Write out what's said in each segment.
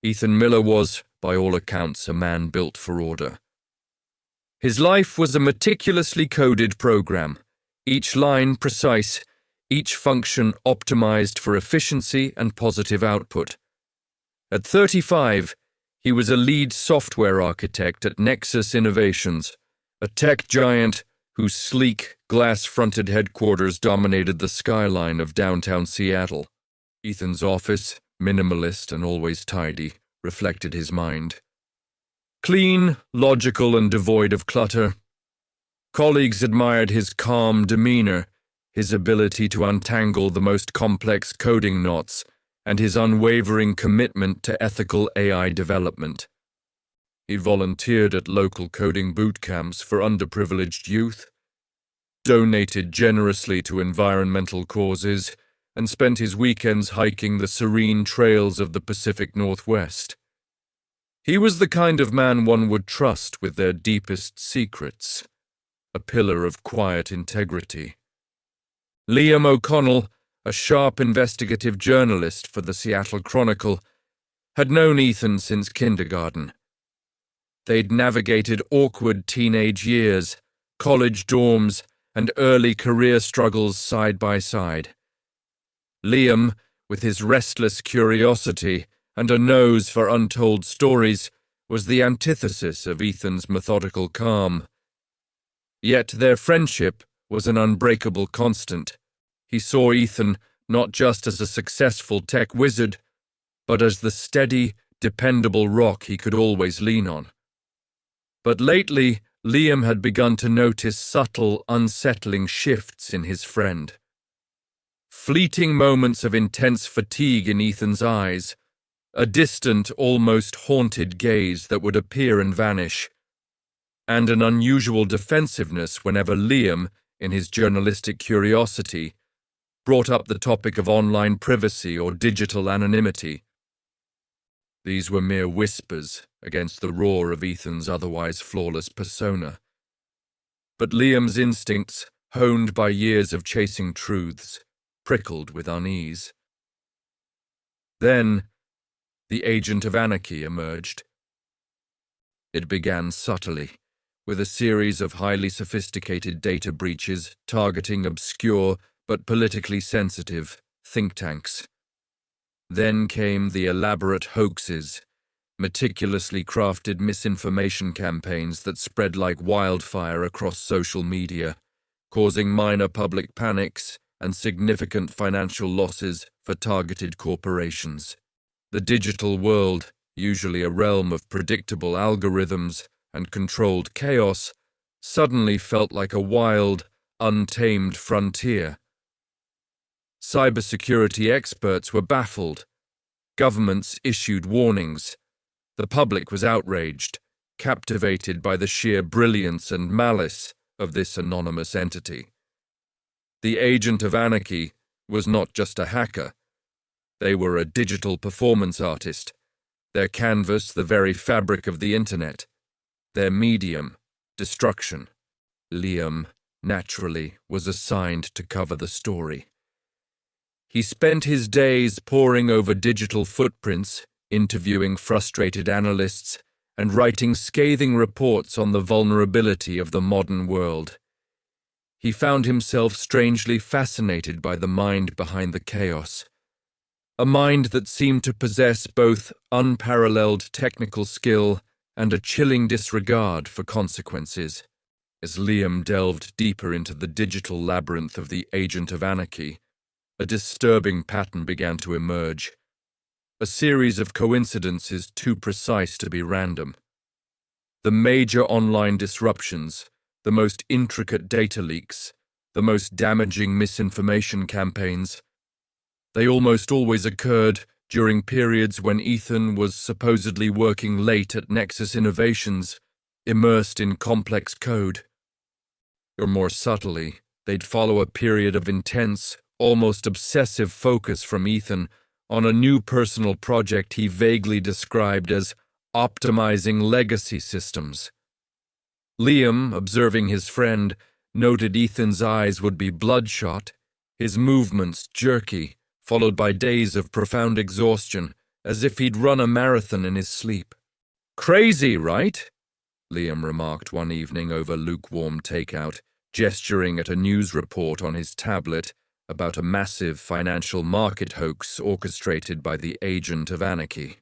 Ethan Miller was, by all accounts, a man built for order. His life was a meticulously coded program, each line precise, each function optimized for efficiency and positive output. At 35, he was a lead software architect at Nexus Innovations, a tech giant whose sleek, glass-fronted headquarters dominated the skyline of downtown Seattle. Ethan's office, minimalist and always tidy, reflected his mind. Clean, logical, and devoid of clutter. Colleagues admired his calm demeanor, his ability to untangle the most complex coding knots, and his unwavering commitment to ethical AI development. He volunteered at local coding boot camps for underprivileged youth, donated generously to environmental causes, and spent his weekends hiking the serene trails of the Pacific Northwest. He was the kind of man one would trust with their deepest secrets, a pillar of quiet integrity. Liam O'Connell, a sharp investigative journalist for the Seattle Chronicle, had known Ethan since kindergarten. They'd navigated awkward teenage years, college dorms, and early career struggles side by side. Liam, with his restless curiosity and a nose for untold stories, was the antithesis of Ethan's methodical calm. Yet their friendship was an unbreakable constant. He saw Ethan not just as a successful tech wizard, but as the steady, dependable rock he could always lean on. But lately, Liam had begun to notice subtle, unsettling shifts in his friend. Fleeting moments of intense fatigue in Ethan's eyes, a distant, almost haunted gaze that would appear and vanish, and an unusual defensiveness whenever Liam, in his journalistic curiosity, brought up the topic of online privacy or digital anonymity. These were mere whispers against the roar of Ethan's otherwise flawless persona. But Liam's instincts, honed by years of chasing truths, prickled with unease. Then, the agent of Anarchy emerged. It began subtly, with a series of highly sophisticated data breaches targeting obscure but politically sensitive think tanks. Then came the elaborate hoaxes, meticulously crafted misinformation campaigns that spread like wildfire across social media, causing minor public panics and significant financial losses for targeted corporations. The digital world, usually a realm of predictable algorithms and controlled chaos, suddenly felt like a wild, untamed frontier. Cybersecurity experts were baffled. Governments issued warnings. The public was outraged, captivated by the sheer brilliance and malice of this anonymous entity. The agent of Anarchy was not just a hacker. They were a digital performance artist, their canvas the very fabric of the internet, their medium, destruction. Liam, naturally, was assigned to cover the story. He spent his days poring over digital footprints, interviewing frustrated analysts, and writing scathing reports on the vulnerability of the modern world. He found himself strangely fascinated by the mind behind the chaos, a mind that seemed to possess both unparalleled technical skill and a chilling disregard for consequences. As Liam delved deeper into the digital labyrinth of the agent of Anarchy, a disturbing pattern began to emerge, a series of coincidences too precise to be random. The major online disruptions, the most intricate data leaks, the most damaging misinformation campaigns, they almost always occurred during periods when Ethan was supposedly working late at Nexus Innovations, immersed in complex code. Or more subtly, they'd follow a period of intense, almost obsessive focus from Ethan on a new personal project he vaguely described as optimizing legacy systems. Liam, observing his friend, noted Ethan's eyes would be bloodshot, his movements jerky, followed by days of profound exhaustion, as if he'd run a marathon in his sleep. "Crazy, right?" Liam remarked one evening over lukewarm takeout, gesturing at a news report on his tablet about a massive financial market hoax orchestrated by the agent of Anarchy.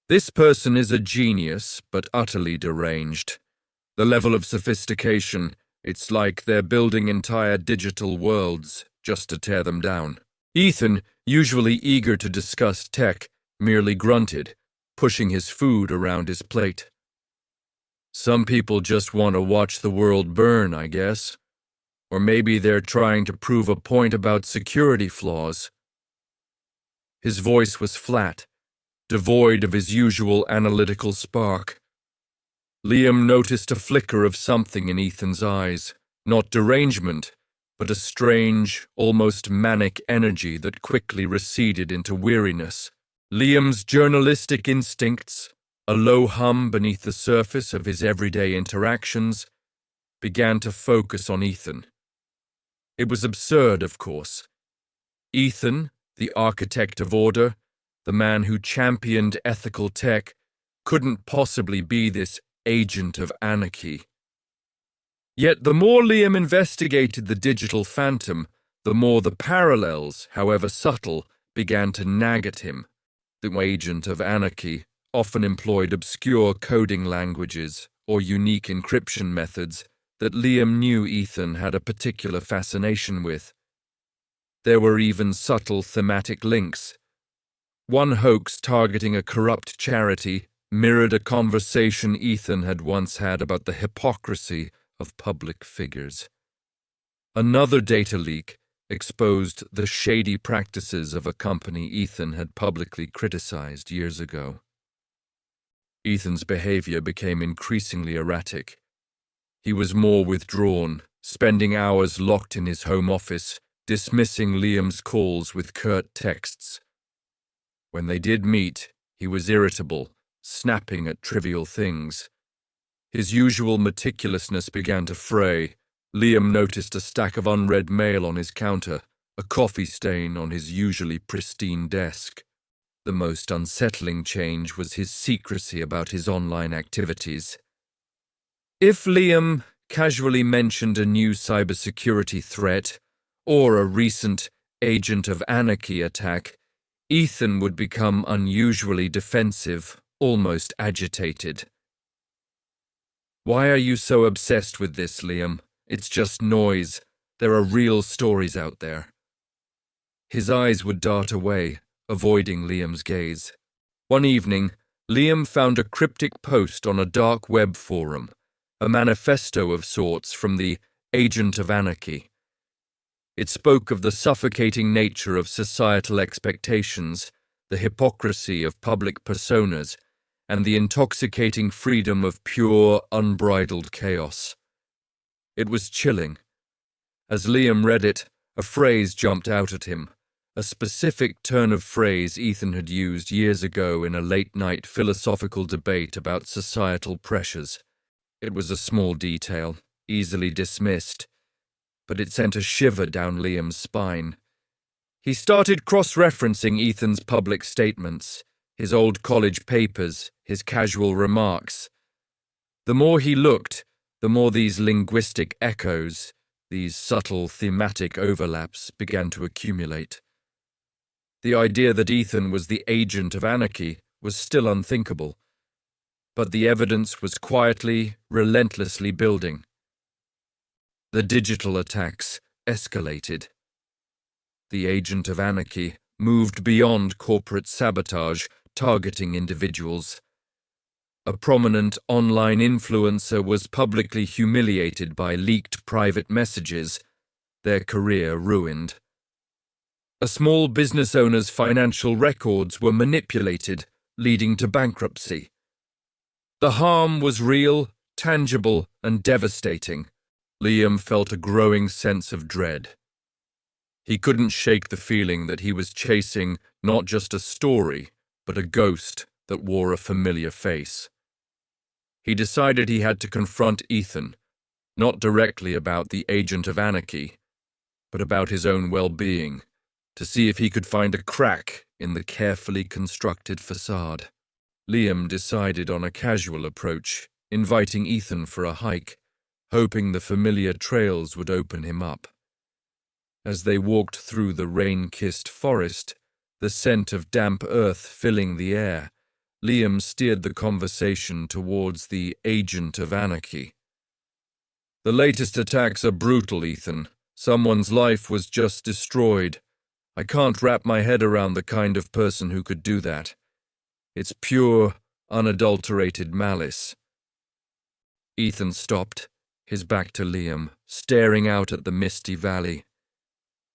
"This person is a genius, but utterly deranged. The level of sophistication, it's like they're building entire digital worlds just to tear them down." Ethan, usually eager to discuss tech, merely grunted, pushing his food around his plate. "Some people just want to watch the world burn, I guess. Or maybe they're trying to prove a point about security flaws." His voice was flat, devoid of his usual analytical spark. Liam noticed a flicker of something in Ethan's eyes, not derangement, but a strange, almost manic energy that quickly receded into weariness. Liam's journalistic instincts, a low hum beneath the surface of his everyday interactions, began to focus on Ethan. It was absurd, of course. Ethan, the architect of order, the man who championed ethical tech, couldn't possibly be this agent of anarchy. Yet the more Liam investigated the digital phantom, the more the parallels, however subtle, began to nag at him. The agent of anarchy often employed obscure coding languages or unique encryption methods that Liam knew Ethan had a particular fascination with. There were even subtle thematic links. One hoax targeting a corrupt charity mirrored a conversation Ethan had once had about the hypocrisy of public figures. Another data leak exposed the shady practices of a company Ethan had publicly criticized years ago. Ethan's behavior became increasingly erratic. He was more withdrawn, spending hours locked in his home office, dismissing Liam's calls with curt texts. When they did meet, he was irritable, snapping at trivial things. His usual meticulousness began to fray. Liam noticed a stack of unread mail on his counter, a coffee stain on his usually pristine desk. The most unsettling change was his secrecy about his online activities. If Liam casually mentioned a new cybersecurity threat or a recent agent of anarchy attack, Ethan would become unusually defensive, almost agitated. "Why are you so obsessed with this, Liam? It's just noise. There are real stories out there." His eyes would dart away, avoiding Liam's gaze. One evening, Liam found a cryptic post on a dark web forum, a manifesto of sorts from the agent of anarchy. It spoke of the suffocating nature of societal expectations, the hypocrisy of public personas, and the intoxicating freedom of pure, unbridled chaos. It was chilling. As Liam read it, a phrase jumped out at him, a specific turn of phrase Ethan had used years ago in a late-night philosophical debate about societal pressures. It was a small detail, easily dismissed, but it sent a shiver down Liam's spine. He started cross-referencing Ethan's public statements, his old college papers, his casual remarks. The more he looked, the more these linguistic echoes, these subtle thematic overlaps began to accumulate. The idea that Ethan was the agent of anarchy was still unthinkable, but the evidence was quietly, relentlessly building. The digital attacks escalated. The agent of anarchy moved beyond corporate sabotage, targeting individuals. A prominent online influencer was publicly humiliated by leaked private messages, their career ruined. A small business owner's financial records were manipulated, leading to bankruptcy. The harm was real, tangible, and devastating. Liam felt a growing sense of dread. He couldn't shake the feeling that he was chasing not just a story, but a ghost that wore a familiar face. He decided he had to confront Ethan, not directly about the agent of anarchy, but about his own well-being. to see if he could find a crack in the carefully constructed facade. Liam decided on a casual approach, inviting Ethan for a hike, hoping the familiar trails would open him up. As they walked through the rain-kissed forest, the scent of damp earth filling the air, Liam steered the conversation towards the agent of Anarchy. "The latest attacks are brutal, Ethan. Someone's life was just destroyed. I can't wrap my head around the kind of person who could do that. It's pure, unadulterated malice." Ethan stopped, his back to Liam, staring out at the misty valley.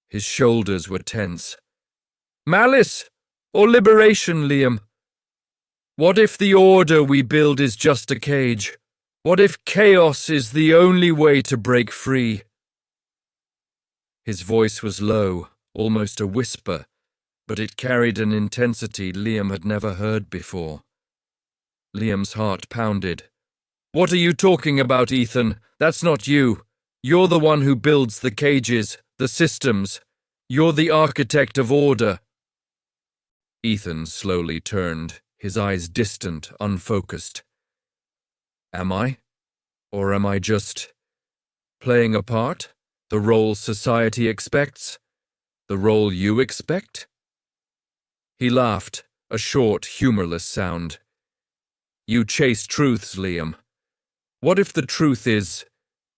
His shoulders were tense. "Malice or liberation, Liam? What if the order we build is just a cage? What if chaos is the only way to break free?" His voice was low, almost a whisper, but it carried an intensity Liam had never heard before. Liam's heart pounded. "What are you talking about, Ethan? That's not you. You're the one who builds the cages, the systems. You're the architect of order." Ethan slowly turned, his eyes distant, unfocused. "Am I? Or am I just playing a part? The role society expects? The role you expect?" He laughed, a short, humorless sound. "You chase truths, Liam. What if the truth is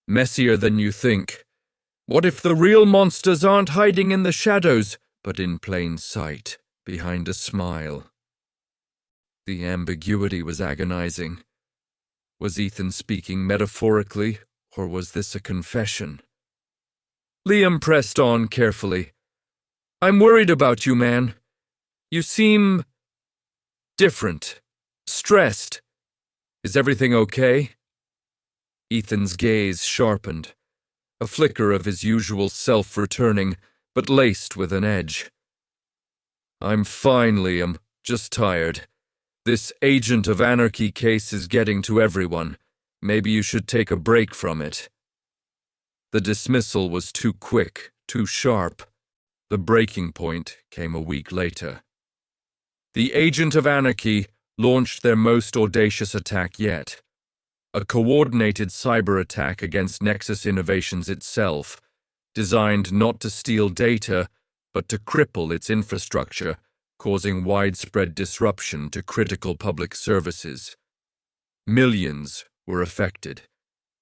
messier than you think? What if the real monsters aren't hiding in the shadows, but in plain sight, behind a smile?" The ambiguity was agonizing. Was Ethan speaking metaphorically, or was this a confession? Liam pressed on carefully. "I'm worried about you, man. You seem different, stressed. Is everything okay?" Ethan's gaze sharpened, a flicker of his usual self returning, but laced with an edge. "I'm fine, Liam, just tired. This agent of Anarchy case is getting to everyone. Maybe you should take a break from it." The dismissal was too quick, too sharp. The breaking point came a week later. The agent of Anarchy launched their most audacious attack yet. A coordinated cyber attack against Nexus Innovations itself, designed not to steal data, but to cripple its infrastructure, causing widespread disruption to critical public services. Millions were affected.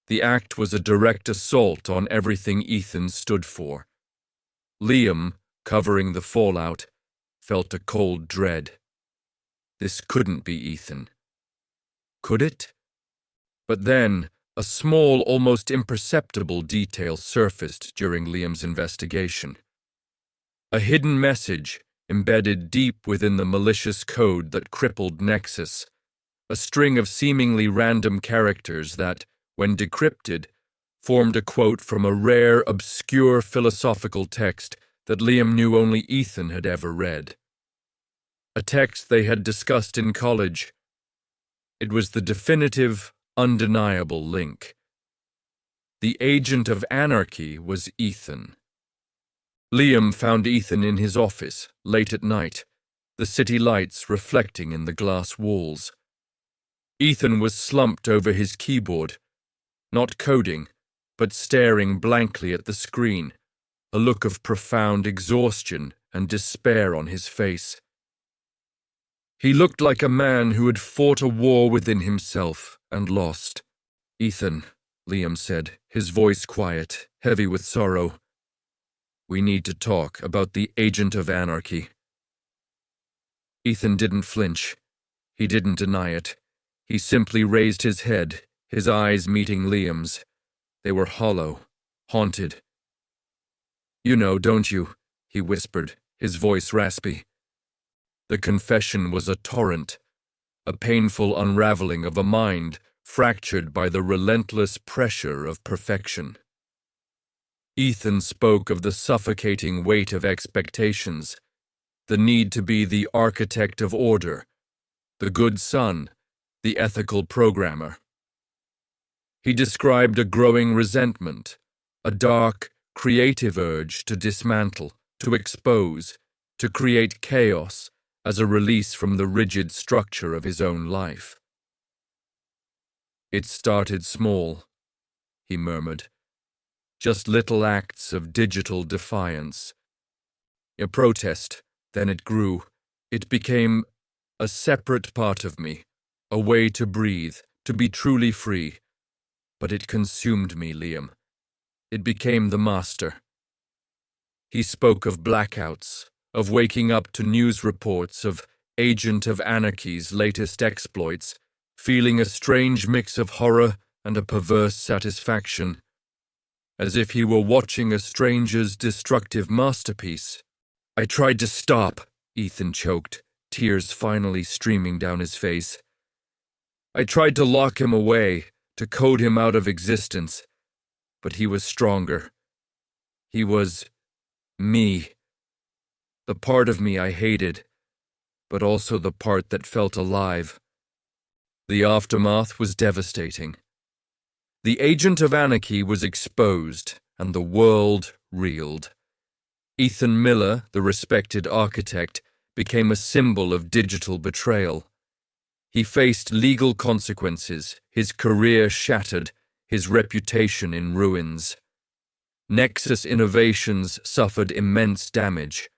The act was a direct assault on everything Ethan stood for. Liam, covering the fallout, felt a cold dread. This couldn't be Ethan. Could it? But then, a small, almost imperceptible detail surfaced during Liam's investigation. A hidden message embedded deep within the malicious code that crippled Nexus, a string of seemingly random characters that, when decrypted, formed a quote from a rare, obscure philosophical text that Liam knew only Ethan had ever read. A text they had discussed in college. It was the definitive, undeniable link. The agent of Anarchy was Ethan. Liam found Ethan in his office, late at night, the city lights reflecting in the glass walls. Ethan was slumped over his keyboard, not coding, but staring blankly at the screen, a look of profound exhaustion and despair on his face. He looked like a man who had fought a war within himself and lost. "Ethan," Liam said, his voice quiet, heavy with sorrow. "We need to talk about the agent of Anarchy." Ethan didn't flinch. He didn't deny it. He simply raised his head, his eyes meeting Liam's. They were hollow, haunted. "You know, don't you?" he whispered, his voice raspy. The confession was a torrent, a painful unraveling of a mind fractured by the relentless pressure of perfection. Ethan spoke of the suffocating weight of expectations, the need to be the architect of order, the good son, the ethical programmer. He described a growing resentment, a dark, creative urge to dismantle, to expose, to create chaos as a release from the rigid structure of his own life. "It started small," he murmured. "Just little acts of digital defiance. A protest, then it grew. It became a separate part of me, a way to breathe, to be truly free. But it consumed me, Liam. It became the master." He spoke of blackouts, of waking up to news reports of Agent of Anarchy's latest exploits, feeling a strange mix of horror and a perverse satisfaction, as if he were watching a stranger's destructive masterpiece. "I tried to stop," Ethan choked, tears finally streaming down his face. "I tried to lock him away, to code him out of existence, but he was stronger. He was me. The part of me I hated, but also the part that felt alive." The aftermath was devastating. The Agent of Anarchy was exposed, and the world reeled. Ethan Miller, the respected architect, became a symbol of digital betrayal. He faced legal consequences, his career shattered, his reputation in ruins. Nexus Innovations suffered immense damage.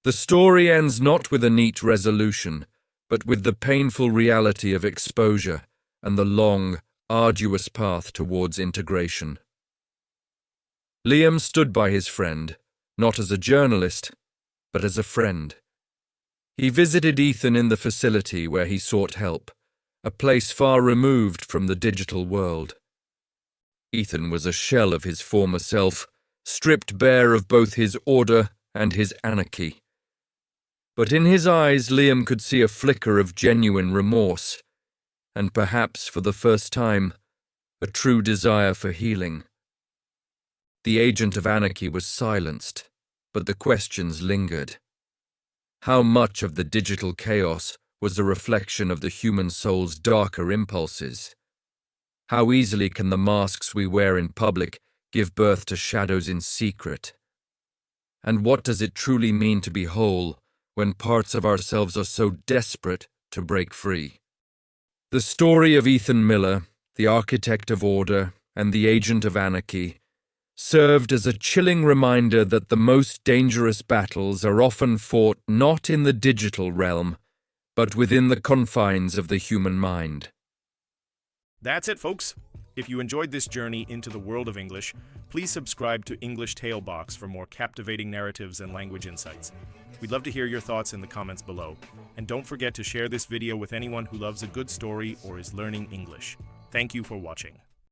The story ends not with a neat resolution, but with the painful reality of exposure and the long, arduous path towards integration. Liam stood by his friend, not as a journalist, but as a friend. He visited Ethan in the facility where he sought help, a place far removed from the digital world. Ethan was a shell of his former self, stripped bare of both his order and his anarchy. But in his eyes, Liam could see a flicker of genuine remorse, and perhaps for the first time, a true desire for healing. The Agent of Anarchy was silenced, but the questions lingered. How much of the digital chaos was a reflection of the human soul's darker impulses? How easily can the masks we wear in public give birth to shadows in secret? And what does it truly mean to be whole when parts of ourselves are so desperate to break free? The story of Ethan Miller, the architect of order and the agent of anarchy, served as a chilling reminder that the most dangerous battles are often fought not in the digital realm, but within the confines of the human mind. That's it, folks. If you enjoyed this journey into the world of English, please subscribe to English Tale Box for more captivating narratives and language insights. We'd love to hear your thoughts in the comments below. And don't forget to share this video with anyone who loves a good story or is learning English. Thank you for watching.